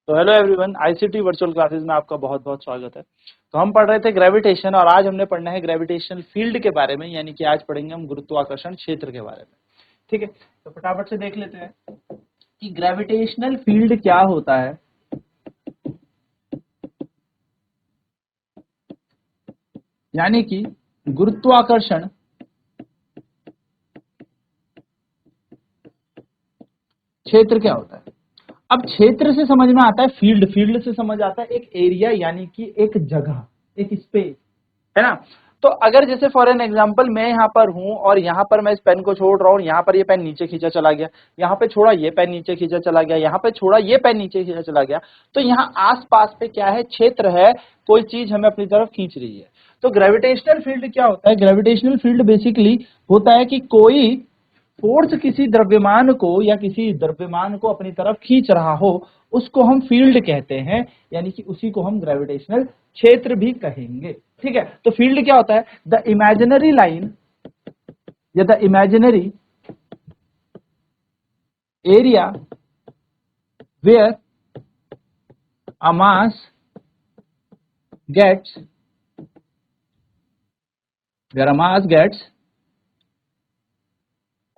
तो hello everyone, ICT virtual classes में आपका बहुत बहुत स्वागत है। तो हम पढ़ रहे थे ग्रेविटेशन और आज हमने पढ़ना है ग्रेविटेशनल फील्ड के बारे में, यानी कि आज पढ़ेंगे हम गुरुत्वाकर्षण क्षेत्र के बारे में। ठीक है, तो फटाफट से देख लेते हैं कि ग्रेविटेशनल फील्ड क्या होता है। यानी कि गुरुत्वाकर्षण क्षेत्र क्या होता है। अब क्षेत्र से समझ में आता है फील्ड, फील्ड से समझ आता है एक एरिया, यानी कि एक जगह, एक स्पेस, है ना। तो अगर जैसे फॉर एन एग्जांपल मैं यहाँ पर हूं और यहाँ पर मैं इस पेन को छोड़ रहा हूँ, यहाँ पर ये पेन नीचे खींचा चला गया, यहाँ पे छोड़ा ये पेन नीचे खींचा चला गया, यहाँ पे छोड़ा ये पेन नीचे खींचा चला गया, तो यहाँ आसपास पे क्या है, क्षेत्र है, कोई चीज हमें अपनी तरफ खींच रही है। तो ग्रेविटेशनल फील्ड क्या होता है? ग्रेविटेशनल फील्ड बेसिकली होता है कि कोई फोर्स किसी द्रव्यमान को या किसी द्रव्यमान को अपनी तरफ खींच रहा हो, उसको हम फील्ड कहते हैं, यानी कि उसी को हम ग्रेविटेशनल क्षेत्र भी कहेंगे। ठीक है, तो फील्ड क्या होता है? द इमेजिनरी लाइन या the imaginary area where a mass gets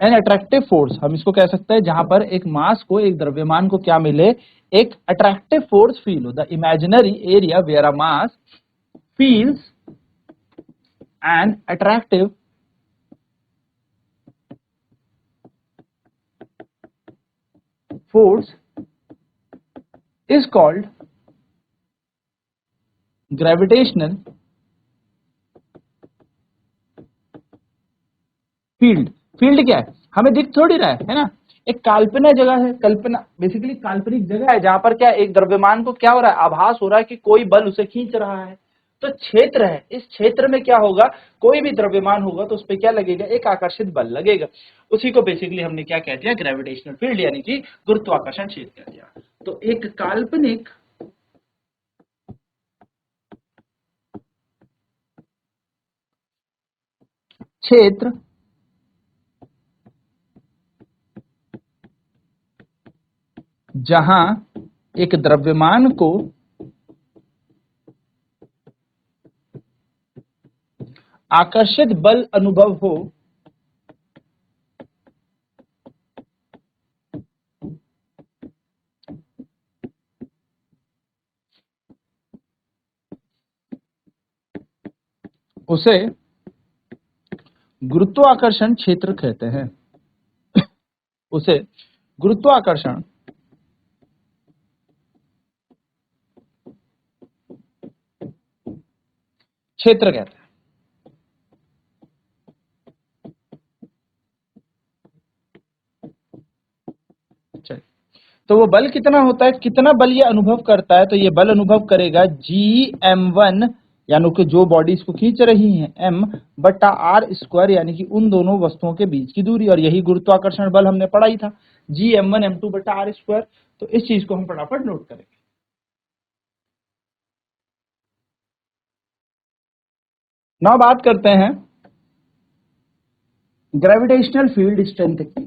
an attractive force. हम इसको कह सकते हैं जहां पर एक मास को, एक द्रव्यमान को क्या मिले, एक अट्रैक्टिव फोर्स फील हो। The imaginary area where a mass feels an attractive force is called gravitational field। Field क्या है? हमें दिख थोड़ी रहा है ना, एक काल्पनिक जगह है, कल्पना बेसिकली काल्पनिक जगह है जहां पर क्या, एक द्रव्यमान को क्या हो रहा है, आभास हो रहा है कि कोई बल उसे खींच रहा है। तो क्षेत्र है, इस क्षेत्र में क्या होगा, कोई भी द्रव्यमान होगा तो उस पर क्या लगेगा, एक आकर्षित बल लगेगा। उसी को बेसिकली हमने क्या कह दिया, ग्रेविटेशनल फील्ड, यानी कि गुरुत्वाकर्षण क्षेत्र कह दिया। तो एक काल्पनिक क्षेत्र जहां एक द्रव्यमान को आकर्षित बल अनुभव हो, उसे गुरुत्वाकर्षण क्षेत्र कहते हैं। उसे गुरुत्वाकर्षण क्षेत्र कहते हैं। चलिए, तो वो बल कितना होता है, कितना बल ये अनुभव करता है? तो ये बल अनुभव करेगा Gm1, यानी कि जो बॉडी इसको खींच रही है, m बटा r स्क्वायर, यानी कि उन दोनों वस्तुओं के बीच की दूरी, और यही गुरुत्वाकर्षण बल हमने पढ़ा ही था, Gm1m2 बटा r स्क्वायर। तो इस चीज को हम फटाफट नोट करेंगे। ना बात करते हैं ग्रेविटेशनल फील्ड स्ट्रेंथ की।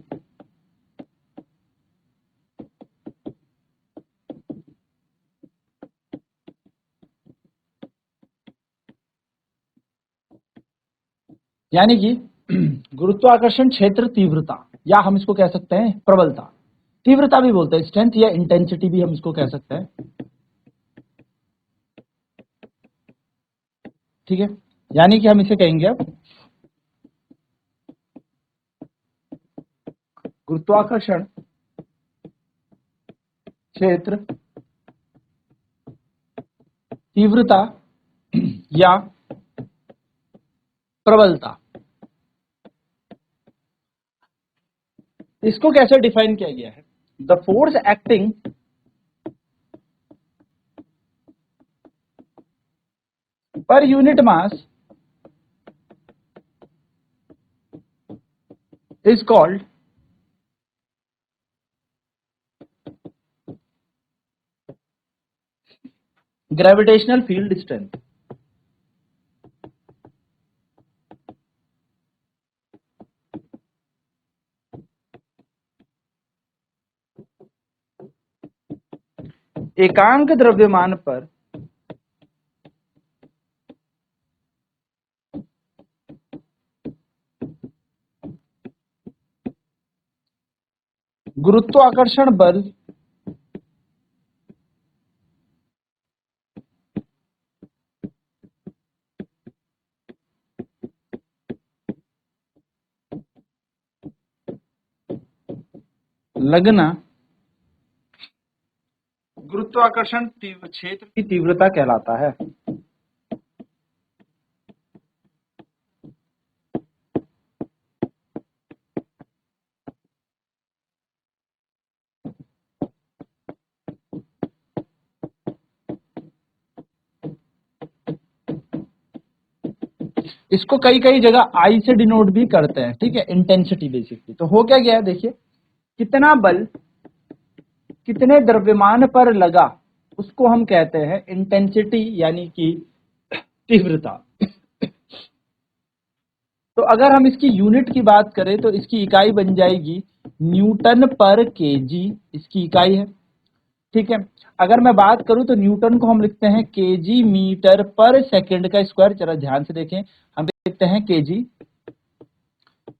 यानी कि गुरुत्वाकर्षण क्षेत्र तीव्रता, या हम इसको कह सकते हैं प्रबलता, तीव्रता भी बोलते हैं, स्ट्रेंथ या इंटेंसिटी भी हम इसको कह सकते हैं। ठीक है, यानी कि हम इसे कहेंगे अब गुरुत्वाकर्षण क्षेत्र तीव्रता या प्रबलता। इसको कैसे डिफाइन किया गया है? The force acting per unit mass is called gravitational field strength. एकांक द्रव्यमान पर गुरुत्वाकर्षण बल लगना गुरुत्वाकर्षण क्षेत्र की तीव्रता कहलाता है। इसको कई कई जगह आई से डिनोट भी करते हैं, ठीक है, इंटेंसिटी बेसिकली। तो हो क्या गया है देखिए, कितना बल कितने द्रव्यमान पर लगा उसको हम कहते हैं इंटेंसिटी यानी कि तीव्रता। तो अगर हम इसकी यूनिट की बात करें तो इसकी इकाई बन जाएगी न्यूटन पर केजी, इसकी इकाई है, ठीक है। अगर मैं बात करूं तो न्यूटन को हम लिखते हैं केजी मीटर पर सेकंड का स्क्वायर। जरा ध्यान से देखें, हम लिखते हैं केजी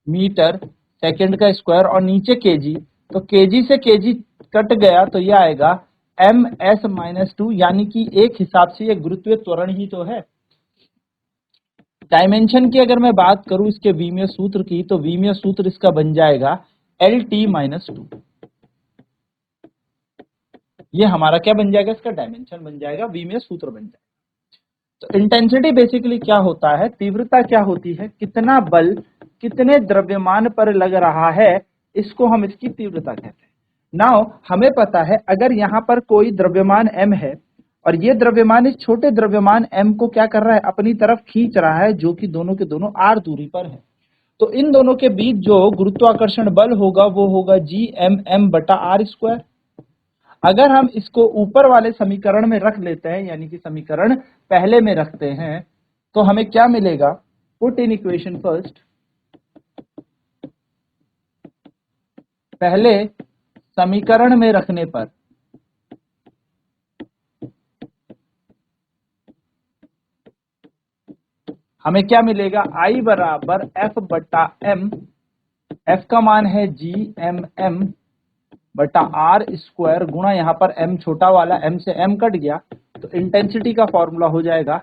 मीटर सेकंड का स्क्वायर और नीचे केजी, तो केजी से केजी कट गया तो ये आएगा ms-2, यानी कि एक हिसाब से ये गुरुत्वीय त्वरण ही तो है। डायमेंशन की अगर मैं बात करूं इसके विमीय सूत्र की, तो विमीय सूत्र इसका बन जाएगा LT-2। ये हमारा क्या बन जाएगा, इसका डायमेंशन बन जाएगा, विमीय सूत्र बन जाएगा। तो इंटेंसिटी बेसिकली क्या होता है, तीव्रता क्या होती है, कितना बल कितने द्रव्यमान पर लग रहा है, इसको हम इसकी तीव्रता कहते हैं। नाउ हमें पता है अगर यहां पर कोई द्रव्यमान m है और ये द्रव्यमान इस छोटे द्रव्यमान m को क्या कर रहा है, अपनी तरफ खींच रहा है, जो कि दोनों के दोनों r दूरी पर है। तो इन दोनों के बीच जो गुरुत्वाकर्षण बल होगा वो होगा Gmm/r²। अगर हम इसको ऊपर वाले समीकरण में रख लेते हैं, यानी कि समीकरण पहले में रखते हैं, तो हमें क्या मिलेगा, पुट इन इक्वेशन फर्स्ट, पहले समीकरण में रखने पर हमें क्या मिलेगा, I बराबर F/m, F का मान है Gmm/r² गुणा, यहां पर m छोटा वाला, m से m कट गया, तो इंटेंसिटी का फॉर्मूला हो जाएगा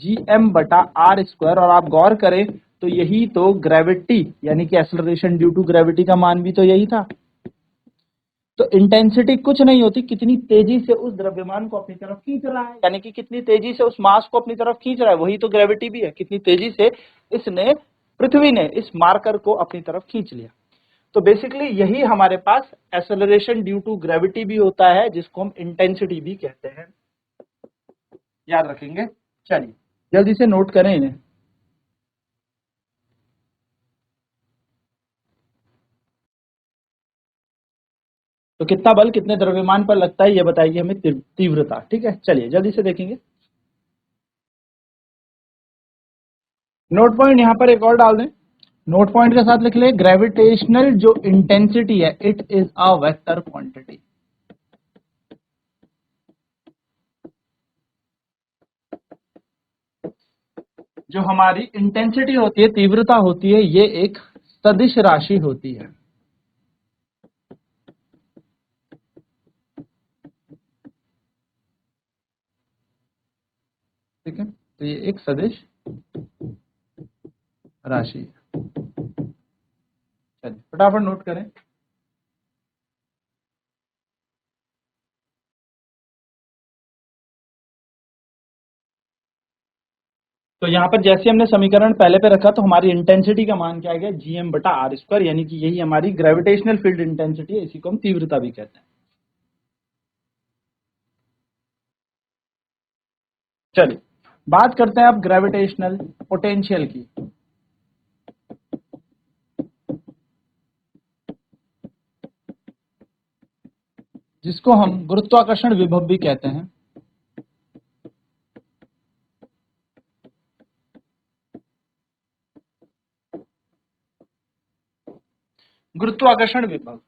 Gm/r²। और आप गौर करें तो यही तो ग्रेविटी यानी कि एक्सेलरेशन ड्यू टू ग्रेविटी का मान भी तो यही था। तो इंटेंसिटी कुछ नहीं होती, कितनी तेजी से उस द्रव्यमान को अपनी तरफ खींच रहा है, यानी कि कितनी तेजी से उस मास को अपनी तरफ खींच रहा है, वही तो ग्रेविटी भी है, कितनी तेजी से इसने, पृथ्वी ने इस मार्कर को अपनी तरफ खींच लिया। तो बेसिकली यही हमारे पास एक्सेलरेशन ड्यू टू ग्रेविटी भी होता है, जिसको हम इंटेंसिटी भी कहते हैं, याद रखेंगे। चलिए जल्दी से नोट करें इन्हें। तो कितना बल कितने द्रव्यमान पर लगता है ये बताएगी हमें तीव्रता, ठीक है। चलिए जल्दी से देखेंगे। नोट पॉइंट यहां पर एक और डाल दें, नोट पॉइंट के साथ लिख ले, ग्रेविटेशनल जो इंटेंसिटी है it is a vector quantity. जो हमारी इंटेंसिटी होती है, तीव्रता होती है, ये एक सदिश राशि होती है, ठीक है। तो ये एक सदिश राशि है। चलिए फटाफट नोट करें। तो यहां पर जैसे हमने समीकरण पहले पे रखा, तो हमारी इंटेंसिटी का मान क्या आ गया, Gm/r², यानी कि यही हमारी ग्रेविटेशनल फील्ड इंटेंसिटी है, इसी को हम तीव्रता भी कहते हैं। चलिए बात करते हैं अब ग्रेविटेशनल पोटेंशियल की, जिसको हम गुरुत्वाकर्षण विभव भी कहते हैं। गुरुत्वाकर्षण विभव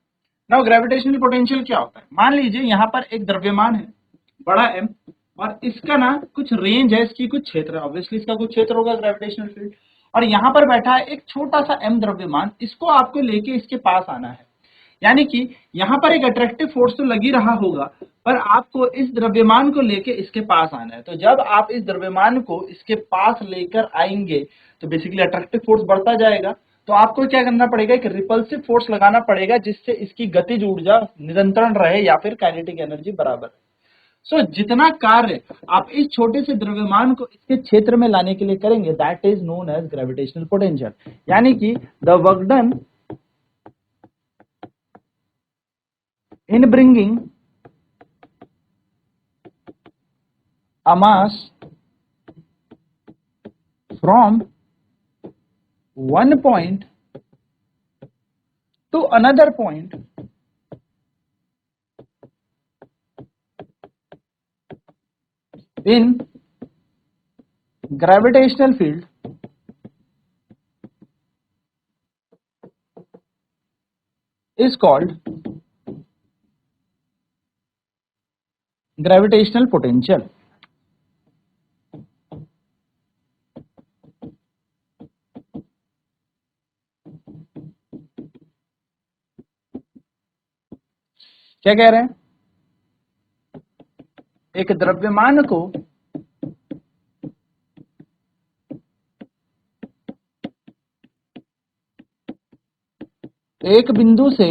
नाउ ग्रेविटेशनल पोटेंशियल क्या होता है? मान लीजिए यहाँ पर एक द्रव्यमान है बड़ा M, और इसका ना कुछ रेंज है, इसकी कुछ क्षेत्र है, ऑब्वियसली इसका कुछ क्षेत्र होगा ग्रेविटेशनल फील्ड, और यहाँ पर बैठा है एक छोटा सा M द्रव्यमान, इसको आपको लेके इसके पास आना है। यानी कि यहाँ पर एक अट्रैक्टिव फोर्स तो लगी रहा होगा, पर आपको इस द्रव्यमान को लेके इसके पास आना है। तो जब आप इस द्रव्यमान को इसके पास लेकर आएंगे तो बेसिकली अट्रैक्टिव फोर्स बढ़ता जाएगा। तो आपको क्या करना पड़ेगा, एक रिपल्सिव फोर्स लगाना पड़ेगा जिससे इसकी गतिज ऊर्जा निरंतर रहे या फिर काइनेटिक एनर्जी बराबर है। सो जितना कार्य आप इस छोटे से द्रव्यमान को इसके क्षेत्र में लाने के लिए करेंगे, that is known as gravitational potential. यानी कि the work done in bringing a mass from one point to another point in gravitational field is called gravitational potential। क्या कह रहे हैं? एक द्रव्यमान को एक बिंदु से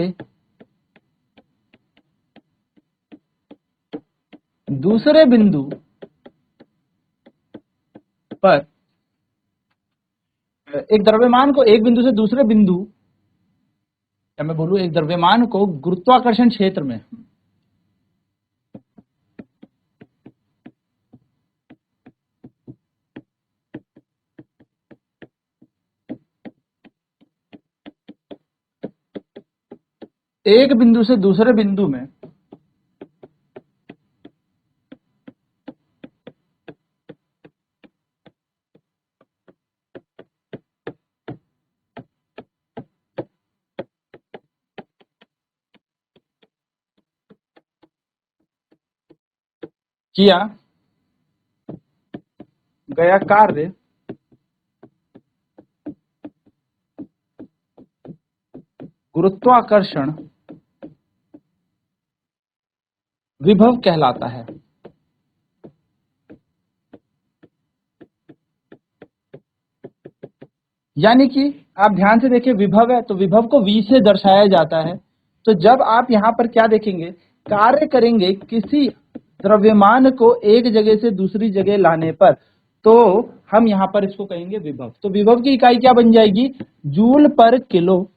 दूसरे बिंदु पर, एक द्रव्यमान को एक बिंदु से दूसरे बिंदु, या मैं बोलूं एक द्रव्यमान को गुरुत्वाकर्षण क्षेत्र में एक बिंदु से दूसरे बिंदु में किया गया कार्य गुरुत्वाकर्षण विभव कहलाता है। यानी कि आप ध्यान से देखिए, विभव है तो विभव को v से दर्शाया जाता है। तो जब आप यहाँ पर क्या देखेंगे, कार्य करेंगे किसी द्रव्यमान को एक जगह से दूसरी जगह लाने पर, तो हम यहाँ पर इसको कहेंगे विभव। तो विभव की इकाई क्या बन जाएगी, जूल पर किलो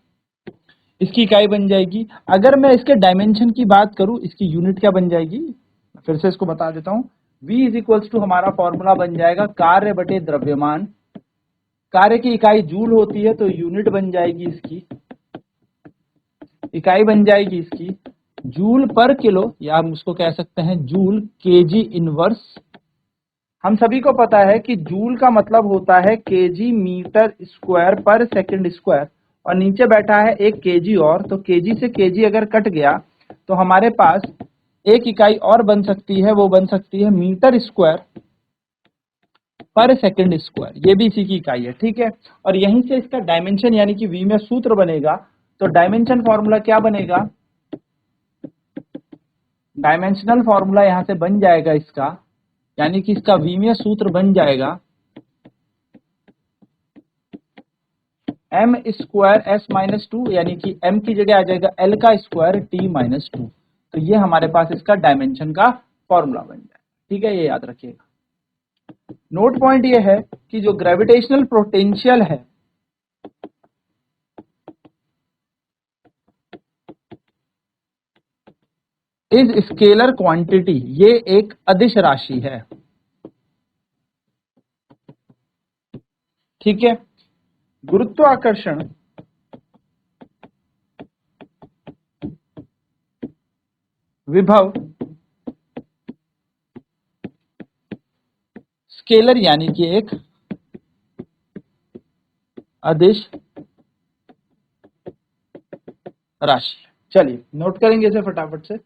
इसकी इकाई बन जाएगी। अगर मैं इसके डायमेंशन की बात करूं, इसकी यूनिट क्या बन जाएगी, फिर से इसको बता देता हूं। v इज इक्वल्स टू हमारा फॉर्मूला बन जाएगा कार्य बटे द्रव्यमान। कार्य की इकाई जूल होती है तो यूनिट बन जाएगी इसकी, इकाई बन जाएगी इसकी जूल पर किलो, या हम उसको कह सकते हैं जूल केजी इनवर्स। हम सभी को पता है कि जूल का मतलब होता है केजी मीटर स्क्वायर पर सेकंड स्क्वायर, और नीचे बैठा है एक केजी और, तो केजी से केजी अगर कट गया तो हमारे पास एक इकाई और बन सकती है, वो बन सकती है मीटर स्क्वायर पर सेकंड स्क्वायर, ये भी इसी की इकाई है, ठीक है। और यहीं से इसका डायमेंशन यानी कि v में सूत्र बनेगा। तो डायमेंशन फॉर्मूला क्या बनेगा, डायमेंशनल फॉर्मूला यहां से बन जाएगा इसका, यानी कि इसका v में सूत्र बन जाएगा m square s minus two, यानी कि m की जगह आ जाएगा l का स्क्वायर t माइनस टू। तो ये हमारे पास इसका डायमेंशन का फॉर्मूला बन जाएगा, ठीक है, ये याद रखिएगा। नोट पॉइंट ये है कि जो ग्रेविटेशनल पोटेंशियल है इज स्केलर क्वांटिटी, ये एक अदिश राशि है, ठीक है। गुरुत्वाकर्षण विभव स्केलर यानी कि एक अदिश राशि। चलिए नोट करेंगे इसे फटाफट से।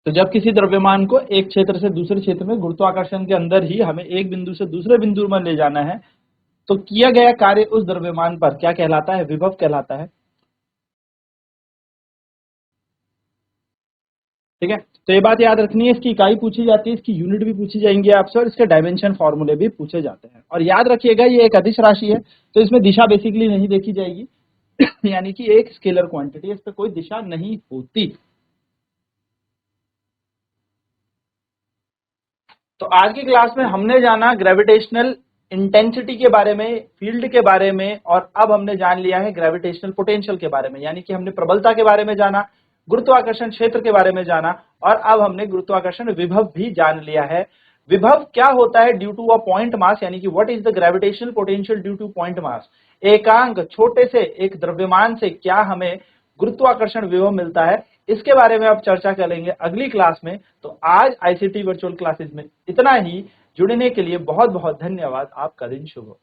तो जब किसी द्रव्यमान को एक क्षेत्र से दूसरे क्षेत्र में गुरुत्वाकर्षण के अंदर ही हमें एक बिंदु से दूसरे बिंदु में ले जाना है, तो किया गया कार्य उस द्रव्यमान पर क्या कहलाता है? विभव कहलाता है। ठीक है, तो ये बात याद रखनी है, इसकी इकाई पूछी जाती है, इसकी यूनिट भी पूछी जाएंगी आपसे, और इसके डायमेंशन फॉर्मूले भी पूछे जाते हैं। और याद रखिएगा ये एक अदिश राशि है, तो इसमें दिशा बेसिकली नहीं देखी जाएगी यानी कि एक स्केलर क्वांटिटी, इस पर कोई दिशा नहीं होती। तो आज की क्लास में हमने जाना ग्रेविटेशनल इंटेंसिटी के बारे में, फील्ड के बारे में, और अब हमने जान लिया है ग्रेविटेशनल पोटेंशियल के बारे में, यानी कि हमने प्रबलता के बारे में जाना, गुरुत्वाकर्षण क्षेत्र के बारे में जाना, और अब हमने गुरुत्वाकर्षण विभव भी जान लिया है। विभव क्या होता है? Due to a point mass, यानी कि what is the gravitational potential due to point mass. एकांक छोटे से एक द्रव्यमान से क्या हमें गुरुत्वाकर्षण विभव मिलता है, इसके बारे में अब चर्चा करेंगे अगली क्लास में। तो आज आईसीटी वर्चुअल क्लासेस में इतना ही। जुड़ने के लिए बहुत बहुत धन्यवाद। आपका दिन शुभ हो।